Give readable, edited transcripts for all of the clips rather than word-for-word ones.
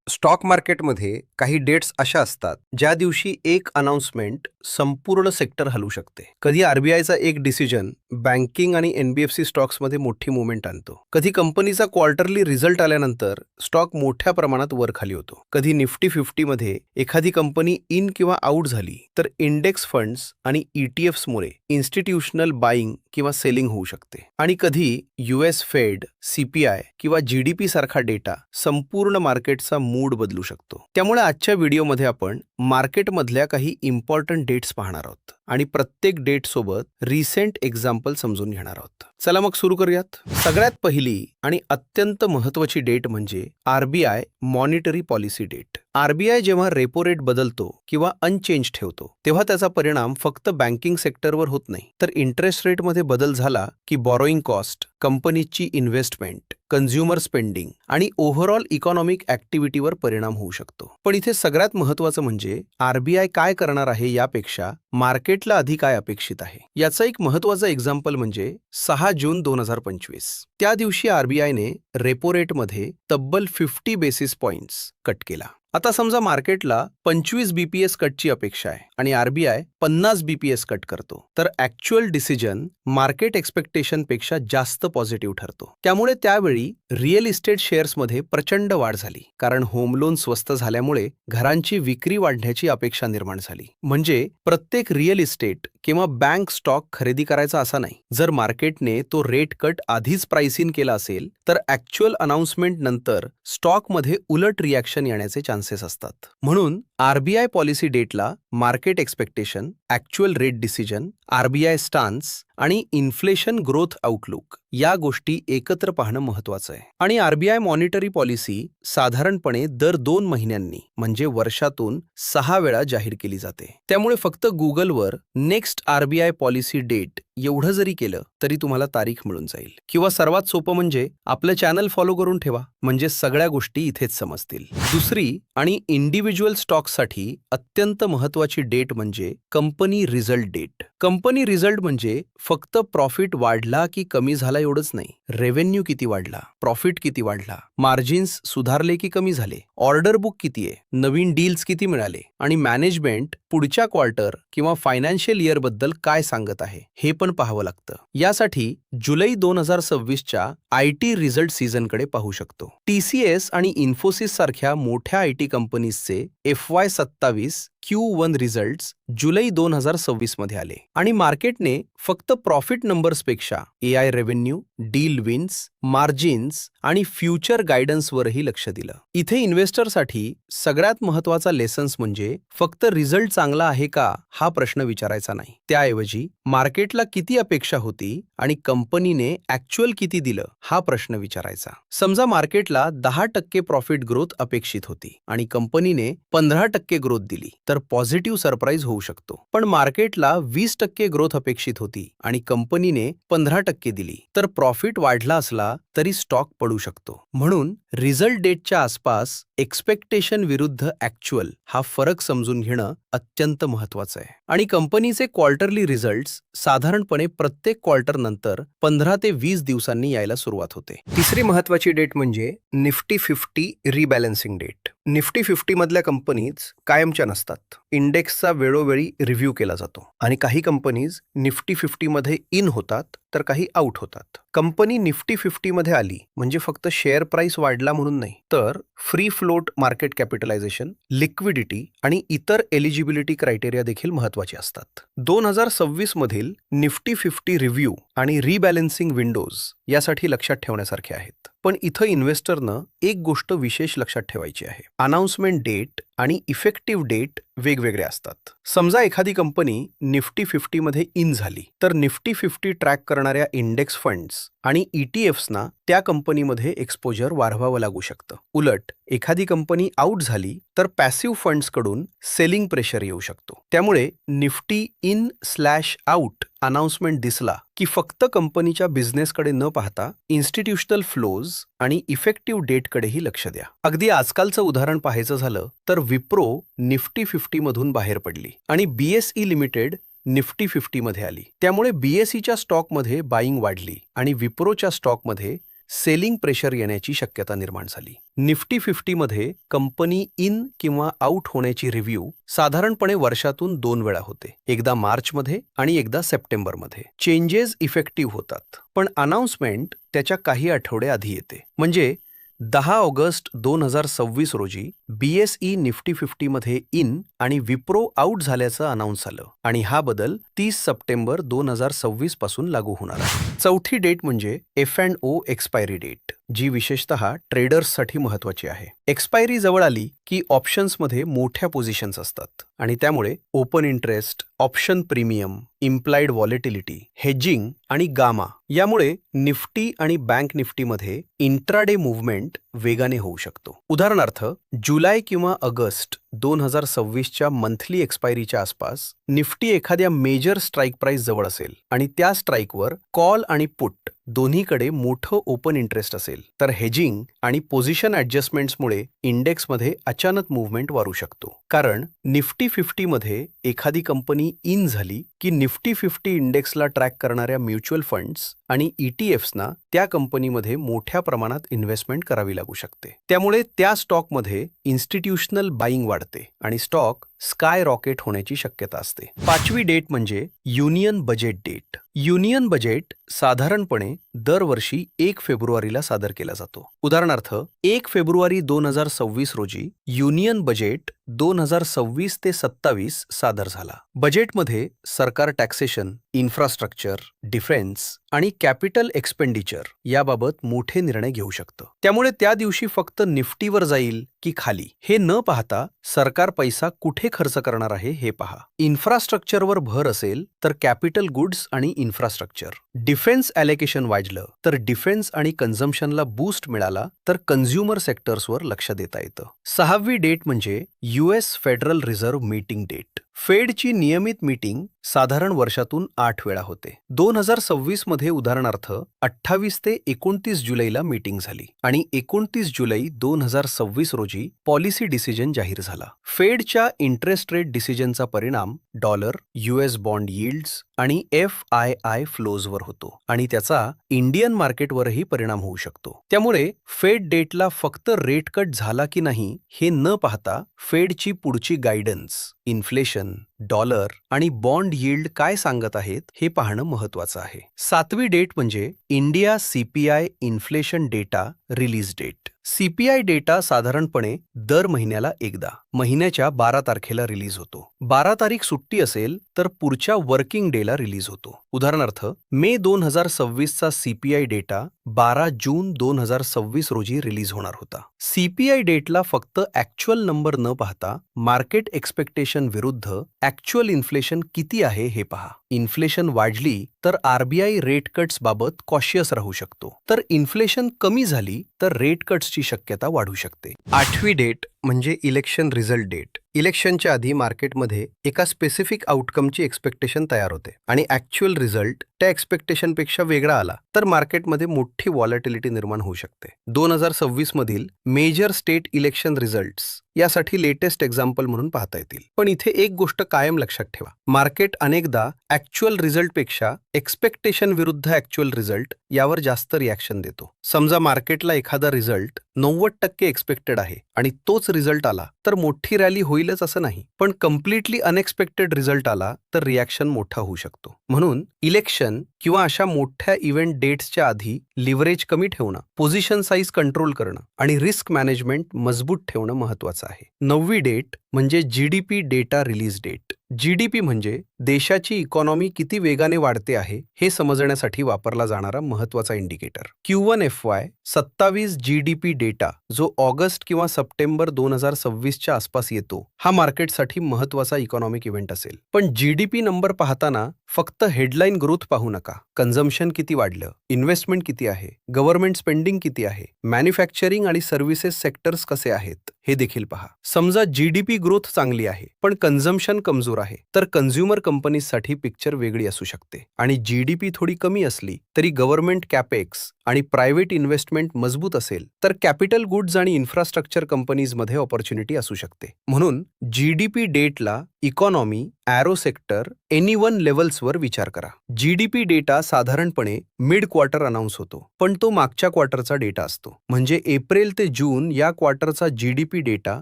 Stock मार्केटमध्ये काही dates अशा असतात ज्या दिवशी एक अनाउन्समेंट संपूर्ण सेक्टर हलवू शकते. कधी आरबीआयचा एक डिसिजन बँकिंग आणि एनबीएफसी स्टॉक्समध्ये मोठी मुवमेंट आणतो. कधी कंपनीचा क्वार्टरली रिझल्ट आल्यानंतर स्टॉक मोठ्या प्रमाणात वर खाली होतो. कधी निफ्टी 50 मध्ये एखादी कंपनी इन किंवा आउट झाली तर इंडेक्स फंड्स आणि ETFsमुळे इन्स्टिट्यूशनल बाईंग किंवा सेलिंग होऊ शकते. आणि कधी US फेड, CPI किंवा GDP सारखा डेटा संपूर्ण मार्केटचा मूड बदलू शकतो. त्यामुळे आजच्या व्हिडिओमध्ये आपण मार्केटमधल्या काही इम्पॉर्टंट डेट्स पाहणार आहोत आणि प्रत्येक डेट सोबत रिसेंट एक्झाम्पल समजून घेणार आहोत. चला मग सुरू करूयात. सगळ्यात पहिली आणि अत्यंत महत्त्वाची डेट म्हणजे RBI monetary policy date. RBI जेव्हा रेपो रेट बदलतो किंवा अनचेंज ठेवतो तेव्हा त्याचा परिणाम फक्त बँकिंग सेक्टरवर होत नाही, तर इंटरेस्ट रेटमध्ये बदल झाला की बॉरोईंग कॉस्ट, कंपनीची इन्व्हेस्टमेंट, कन्झ्युमर स्पेंडिंग आणि ओव्हरऑल इकॉनॉमिक ॲक्टिव्हिटीवर परिणाम होऊ शकतो. पण इथे सगळ्यात महत्त्वाचं म्हणजे RBI काय करणार आहे यापेक्षा मार्केटला आधी काय अपेक्षित आहे. याचा एक महत्त्वाचा एक्झाम्पल म्हणजे 6 जून 2025. त्या दिवशी RBIने रेपो रेटमध्ये तब्बल 50 बेसिस पॉइंट्स कट केला. आता समजा मार्केटला 25 BPS कटची अपेक्षा आहे आणि RBI 50 BPS कट करतो, तर ॲक्च्युअल डिसिजन मार्केट एक्सपेक्टेशनपेक्षा जास्त पॉझिटिव्ह ठरतो. त्यामुळे त्यावेळी रिअल इस्टेट शेअर्समध्ये प्रचंड वाढ झाली, कारण होम लोन स्वस्त झाल्यामुळे घरांची विक्री वाढण्याची अपेक्षा निर्माण झाली. म्हणजे प्रत्येक रिअल इस्टेट किंवा बँक स्टॉक खरेदी करायचा असा नाही. जर मार्केटने तो रेट कट आधीच प्राइस इन केला असेल तर ॲक्च्युअल अनाउन्समेंट नंतर स्टॉकमध्ये उलट रिॲक्शन येण्याचे चान्सेस असतात. म्हणून RBI पॉलिसी डेटला market expectation, actual rate decision, RBI stance आणि इन्फ्लेशन ग्रोथ आउटलुक या गोष्टी एकत्र पाहणं महत्त्वाचं आहे. आणि RBI मॉनिटरी पॉलिसी साधारणपणे दर 2 महिन्यांनी म्हणजे वर्षातून 6 वेळा जाहीर केली जाते. त्यामुळे फक्त गुगलवर नेक्स्ट RBI पॉलिसी डेट एवढं जरी केलं तरी तुम्हाला तारीख मिळून जाईल. किंवा सर्वात सोपं म्हणजे आपलं चॅनल फॉलो करून ठेवा, म्हणजे सगळ्या गोष्टी इथेच समजतील. दुसरी आणि इंडिव्हिज्युअल स्टॉक्ससाठी अत्यंत महत्त्वाची डेट म्हणजे company result date. Company result म्हणजे फक्त प्रॉफिट वाढला की कमी झाला एवढंच नाही. रेव्हेन्यू किती वाढला, प्रॉफिट किती वाढला, मार्जिन्स सुधारले की कमी झाले, ऑर्डर बुक किती आहे, नवीन डील्स किती मिळाले आणि मॅनेजमेंट पुढच्या क्वार्टर किंवा फायनान्शियल इयर बद्दल काय सांगत आहे हे पण पाहावं लागतं. यासाठी जुलै 2026च्या IT रिझल्ट सीझनकडे पाहू शकतो. TCS आणि इन्फोसिस सारख्या मोठ्या IT कंपनीजचे FY27 Q1 रिझल्ट्स जुलै 2026 मध्ये आले आणि मार्केटने फक्त प्रॉफिट नंबर्सपेक्षा AI revenue, deal wins, margins आणि फ्युचर गायडन्सवरही लक्ष दिलं. इथे इन्व्हेस्टरसाठी सगळ्यात महत्त्वाचा लेसन्स म्हणजे फक्त रिझल्ट चांगला आहे का हा प्रश्न विचारायचा नाही. त्याऐवजी मार्केटला किती अपेक्षा होती आणि कंपनीने ॲक्च्युअल किती दिलं हा प्रश्न विचारायचा. समजा मार्केटला 10% प्रॉफिट ग्रोथ अपेक्षित होती आणि कंपनीने 15% ग्रोथ दिली तर पॉझिटिव्ह सरप्राईज होऊ शकतो. पण मार्केटला 20% ग्रोथ अपेक्षित होती आणि कंपनीने 15% दिली तर प्रॉफिट वाढला असला तरी स्टॉक पडू शकतो. म्हणून रिझल्ट डेटच्या आसपास एक्सपेक्टेशन विरुद्ध ॲक्च्युअल हा फरक समजून घेणं अत्यंत महत्त्वाचं आहे. आणि कंपनीचे क्वार्टरली रिझल्ट्स साधारणपणे प्रत्येक क्वार्टर नंतर 15 ते 20 दिवसांनी यायला सुरुवात होते. तिसरी महत्त्वाची डेट म्हणजे निफ्टी 50 रिबॅलन्सिंग डेट. निफ्टी 50 मधल्या कंपनीज कायमच्या नसतात. इंडेक्सचा वेळोवेळी रिव्ह्यू केला जातो आणि काही कंपनीज निफ्टी 50 मध्ये इन होतात तर काही आउट होतात. कंपनी निफ्टी 50 मध्ये आली म्हणजे फक्त शेअर प्राइस वाढला म्हणून नाही, तर free float market capitalisation, liquidity आणि इतर एलिजिबिलिटी क्रायटेरिया देखील महत्त्वाचे असतात. 2026 मधील निफ्टी 50 रिव्ह्यू आणि रिबॅलन्सिंग विंडोज यासाठी लक्षात ठेवण्यासारखे आहेत. पण इथं इन्व्हेस्टरनं एक गोष्ट विशेष लक्षात ठेवायची आहे. अनाउन्समेंट डेट आणि इफेक्टिव्ह डेट वेगवेगळे असतात. समजा एखादी कंपनी निफ्टी 50 मध्ये इन झाली तर निफ्टी 50 ट्रॅक करणाऱ्या इंडेक्स फंड्स आणि ETFsना त्या कंपनीमध्ये एक्सपोजर वाढवावं लागू शकतं. उलट एखादी कंपनी आउट झाली तर पॅसिव्ह फंड्सकडून सेलिंग प्रेशर येऊ शकतो. त्यामुळे निफ्टी इन/आउट अनाउन्समेंट दिसला की फक्त कंपनीच्या बिझनेसकडे न पाहता इन्स्टिट्यूशनल फ्लोज आणि इफेक्टिव्ह डेटकडेही लक्ष द्या. अगदी आजकालचं उदाहरण पाहायचं झालं तर विप्रो निफ्टी 50 मधून बाहेर पडली आणि BSE लिमिटेड निफ्टी 50 मध्ये आली. त्यामुळे BSEच्या स्टॉकमध्ये बाईंग वाढली आणि विप्रोच्या स्टॉकमध्ये सेलिंग प्रेशर येण्याची शक्यता निर्माण झाली. निफ्टी 50मध्ये कंपनी इन किंवा आउट होण्याची रिव्ह्यू साधारणपणे वर्षातून 2 वेळा होते, एकदा मार्चमध्ये आणि एकदा सप्टेंबरमध्ये. चेंजेस इफेक्टिव्ह होतात, पण अनाउन्समेंट त्याच्या काही आठवडे आधी येते. म्हणजे 10 ऑगस्ट 2026 रोजी BSE निफ्टी 50मध्ये इन आणि विप्रो आउट झाल्याचं अनाऊन्स झालं आणि हा बदल 30 सप्टेंबर 2026 पासून लागू होणार आहे. चौथी डेट म्हणजे F&O एक्सपायरी डेट, जी विशेषतः ट्रेडर्ससाठी महत्वाची आहे. एक्सपायरी जवळ आली की ऑप्शन्समध्ये मोठ्या पोझिशन्स असतात आणि त्यामुळे open interest, option premium, implied volatility, hedging आणि गामा यामुळे निफ्टी आणि बँक निफ्टीमध्ये इंट्राडे मूव्हमेंट वेगाने होऊ शकतो. उदाहरणार्थ, जुलै किंवा ऑगस्ट 2026च्या मंथली एक्सपायरीच्या आसपास निफ्टी एखाद्या मेजर स्ट्राईक प्राइस जवळ असेल आणि त्या स्ट्राईकवर कॉल आणि पुट दोन्हीकडे मोठं ओपन इंटरेस्ट असेल, तर हेजिंग आणि पोझिशन ॲडजस्टमेंट्समुळे इंडेक्समध्ये अचानक मूव्हमेंट वाढू शकतो. कारण निफ्टी 50मध्ये एखादी कंपनी इन झाली की निफ्टी 50 इंडेक्सला ट्रॅक करणाऱ्या म्युच्युअल फंड्स आणि ETFsना त्या कंपनीमध्ये मोठ्या प्रमाणात इन्व्हेस्टमेंट करावी लागू शकते. त्यामुळे त्या स्टॉकमध्ये इन्स्टिट्यूशनल बाईंग वाढते आणि स्टॉक स्काय रॉकेट होण्याची शक्यता असते. पाचवी डेट म्हणजे union budget date. Union budget साधारणपणे दरवर्षी 1 फेब्रुवारीला सादर केला जातो. उदाहरणार्थ, 1 फेब्रुवारी 2026 रोजी युनियन बजेट 2026 ते 27 सादर झाला. बजेटमध्ये सरकार टॅक्सेशन, इन्फ्रास्ट्रक्चर, डिफेन्स आणि कॅपिटल एक्सपेंडिचर याबाबत मोठे निर्णय घेऊ शकतं. त्यामुळे त्या दिवशी फक्त निफ्टीवर जाईल की खाली हे न पाहता सरकार पैसा कुठे खर्च करणार आहे हे पहा. इन्फ्रास्ट्रक्चरवर भर असेल तर कॅपिटल गुड्स आणि इन्फ्रास्ट्रक्चर. डिफेन्स ॲलोकेशन वाढलं तर डिफेन्स आणि कन्झम्पशनला बूस्ट मिळाला तर कन्झ्युमर सेक्टर्सवर लक्ष देता येतं. सहावी डेट म्हणजे US federal reserve meeting date. फेडची नियमित मीटिंग साधारण वर्षातून 8 वेळा होते. 2026 मध्ये उदाहरणार्थ 28 ते 29 जुलैला मीटिंग झाली आणि 29 जुलै 2026 रोजी पॉलिसी डिसिजन जाहीर झाला. फेडच्या इंटरेस्ट रेट डिसिजनचा परिणाम डॉलर, US बॉन्ड यील्ड्स आणि FII फ्लोजवर होतो आणि त्याचा इंडियन मार्केटवरही परिणाम होऊ शकतो. त्यामुळे फेड डेटला फक्त रेट कट झाला की नाही हे न पाहता फेडची पुढची गायडन्स, इन्फ्लेशन, डॉलर आणि बॉन्ड यील्ड काय सांगत आहेत हे पाहणं महत्वाचं आहे. सातवी डेट म्हणजे India CPI inflation data release date. CPI data साधारणपणे दर महिन्याला एकदा महिन्याच्या 12 तारखेला रिलीज होतो. 12 तारीख सुट्टी असेल तर पुढच्या वर्किंग डेला रिलीज होतो. उदाहरणार्थ, मे 2026चा CPI डेटा 12 जून 2026 रोजी रिलीज होणार होता. CPI डेटला फक्त ॲक्च्युअल नंबर न पाहता मार्केट एक्सपेक्टेशन विरुद्ध ॲक्च्युअल इन्फ्लेशन किती आहे हे पहा. इन्फ्लेशन वाढली तर RBI रेट कट्स बाबत कॉशियस राहू शकतो, तर इन्फ्लेशन कमी झाली तर रेट कट्सची शक्यता वाढू शकते. आठवी डेट म्हणजे इलेक्शन रिझल्ट डेट. इलेक्शनच्या आधी मार्केटमध्ये एका स्पेसिफिक आउटकमची एक्सपेक्टेशन तयार होते आणि ॲक्च्युअल रिझल्ट त्या एक्सपेक्टेशनपेक्षा वेगळा आला तर मार्केटमध्ये मोठी व्हॉलॅटिलिटी निर्माण होऊ शकते. 2026 मधील मेजर स्टेट इलेक्शन रिझल्ट्स यासाठी लेटेस्ट एक्झाम्पल म्हणून पाहता येतील. पण इथे एक गोष्ट कायम लक्षात ठेवा, मार्केट अनेकदा ॲक्च्युअल रिझल्टपेक्षा एक्सपेक्टेशन विरुद्ध ॲक्च्युअल रिझल्ट यावर जास्त रिॲक्शन देतो. समजा मार्केटला एखादा रिझल्ट 90% एक्सपेक्टेड आहे आणि तोच रिझल्ट आला तर मोठी रॅली होईलच असं नाही, पण कम्प्लिटली अनएक्सपेक्टेड रिझल्ट आला तर रिॲक्शन मोठा होऊ शकतो. म्हणून इलेक्शन किंवा अशा मोठ्या इव्हेंट डेट्सच्या आधी लिव्हरेज कमी ठेवणं, पोझिशन साईज कंट्रोल करणं आणि रिस्क मॅनेजमेंट मजबूत ठेवणं महत्वाचं आहे. 9वी डेट म्हणजे GDP data release date. GDP म्हणजे देशाची इकॉनॉमी किती वेगाने वाढते आहे हे समजण्यासाठी वापरला जाणारा महत्वाचा indicator. Q1 FY 27 GDP data जो ऑगस्ट किंवा सप्टेंबर 2026च्या आसपास येतो हा मार्केटसाठी महत्वाचा इकॉनॉमिक इव्हेंट असेल. पण GDP नंबर पाहताना फक्त हेडलाईन ग्रोथ पाहू नका. कन्झम्पशन किती वाढलं, इन्व्हेस्टमेंट किती आहे, गव्हर्नमेंट स्पेंडिंग किती आहे, मॅन्युफॅक्चरिंग आणि सर्व्हिसेस सेक्टर्स कसे आहेत हे देखील पहा. समजा GDP ग्रोथ चांगली आहे पण कन्झम्पशन कमजोर आहे तर कन्झ्युमर कंपनीजसाठी पिक्चर वेगळी असू शकते आणि GDP थोडी कमी असली तरी गव्हर्नमेंट कॅपेक्स आणि प्रायव्हेट इन्व्हेस्टमेंट मजबूत असेल तर कॅपिटल गुड्स आणि इन्फ्रास्ट्रक्चर कंपनीजमध्ये ऑपॉर्च्युनिटी असू शकते. म्हणून GDP डेटला इकॉनॉमी, ॲरो सेक्टर, एनी 1 लेव्हल्सवर विचार करा. जीडीपी डेटा साधारणपणे मिड क्वार्टर अनाऊन्स होतो, पण तो मागच्या क्वार्टरचा डेटा असतो. म्हणजे एप्रिल ते जून या क्वार्टरचा जीडीपी डेटा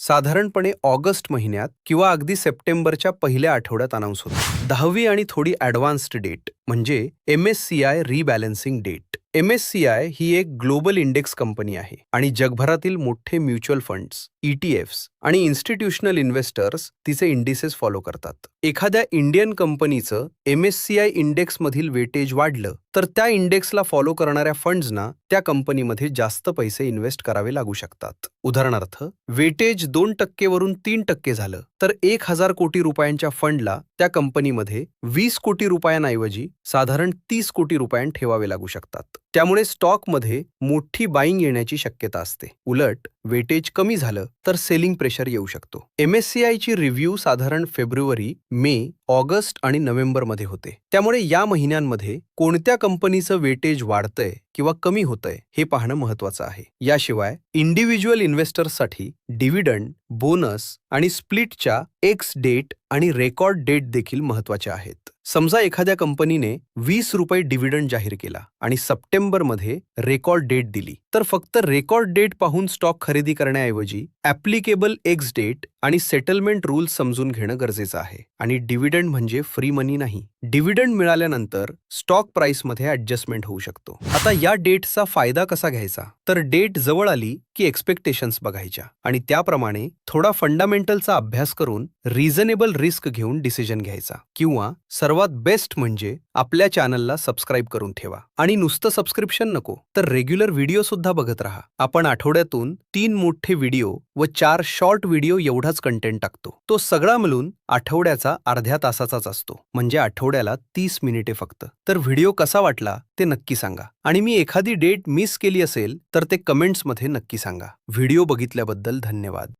साधारणपणे ऑगस्ट महिन्यात किंवा अगदी सप्टेंबरच्या पहिल्या आठवड्यात अनाऊन्स होतो. 10वी आणि थोडी ॲडव्हान्स्ड डेट म्हणजे MSCI रिबॅलन्सिंग डेट. MSCI ही एक ग्लोबल इंडेक्स कंपनी आहे आणि जगभरातील मोठे म्युच्युअल फंड्स, ETFs आणि इन्स्टिट्यूशनल इन्व्हेस्टर्स तिचे इंडिसेस फॉलो करतात. एखाद्या इंडियन कंपनीचं MSCI इंडेक्समधील वेटेज वाढलं तर त्या इंडेक्सला फॉलो करणाऱ्या फंड्सना त्या कंपनीमध्ये जास्त पैसे इन्व्हेस्ट करावे लागू शकतात. उदाहरणार्थ, वेटेज 2% वरून 3% झालं तर 1,000 कोटी रुपयांच्या फंडला त्या कंपनीमध्ये 20 कोटी रुपयांऐवजी साधारण 30 कोटी रुपयांत ठेवावे लागू शकतात. त्यामुळे स्टॉकमध्ये मोठी बाईंग येण्याची शक्यता असते. उलट वेटेज कमी झालं तर सेलिंग प्रेशर येऊ शकतो. MSCIची रिव्ह्यू साधारण फेब्रुवारी, मे, ऑगस्ट आणि नोव्हेंबरमध्ये होते. त्यामुळे या महिन्यांमध्ये कोणत्या कंपनीचं वेटेज वाढतंय किंवा कमी होतंय हे पाहणं महत्त्वाचं आहे. याशिवाय इंडिव्हिज्युअल इन्व्हेस्टर्ससाठी डिव्हिडंड, बोनस आणि स्प्लिटच्या एक्स डेट आणि रेकॉर्ड डेट देखील महत्त्वाच्या आहेत. समजा एखाद्या कंपनीने 20 रुपये डिव्हिडंड जाहीर केला आणि सप्टेंबरमध्ये रेकॉर्ड डेट दिली, तर फक्त रेकॉर्ड डेट पाहून स्टॉक खरेदी करण्याऐवजी ॲप्लिकेबल एक्स डेट आणि सेटलमेंट रूल्स समजून घेणं गरजेचं आहे. आणि डिव्हिडंड म्हणजे फ्री मनी नाही. डिव्हिडंड मिळाल्यानंतर स्टॉक प्राइसमध्ये ॲडजस्टमेंट होऊ शकतो. आता या डेटचा फायदा कसा घ्यायचा? तर डेट जवळ आली की एक्सपेक्टेशन्स बघायच्या आणि त्याप्रमाणे थोडा फंडामेंटलचा अभ्यास करून रिझनेबल रिस्क घेऊन डिसिजन घ्यायचा. किंवा सर्वात बेस्ट म्हणजे आपल्या चॅनलला सबस्क्राईब करून ठेवा. आणि नुसतं सबस्क्रिप्शन नको तर रेग्युलर व्हिडिओ सुद्धा बघत राहा. आपण आठवड्यातून 3 मोठे व्हिडिओ व 4 शॉर्ट व्हिडिओ एवढाच कंटेंट टाकतो. तो सगळा मिळून आठवड्याचा अर्ध्या तासाचाच असतो. म्हणजे आठवड्याला 30 मिनिटे फक्त. तर व्हिडिओ कसा वाटला ते नक्की सांगा. आणि मी एखादी डेट मिस केली असेल तर ते कमेंट्समध्ये नक्की सांगा. व्हिडिओ बघितल्याबद्दल धन्यवाद.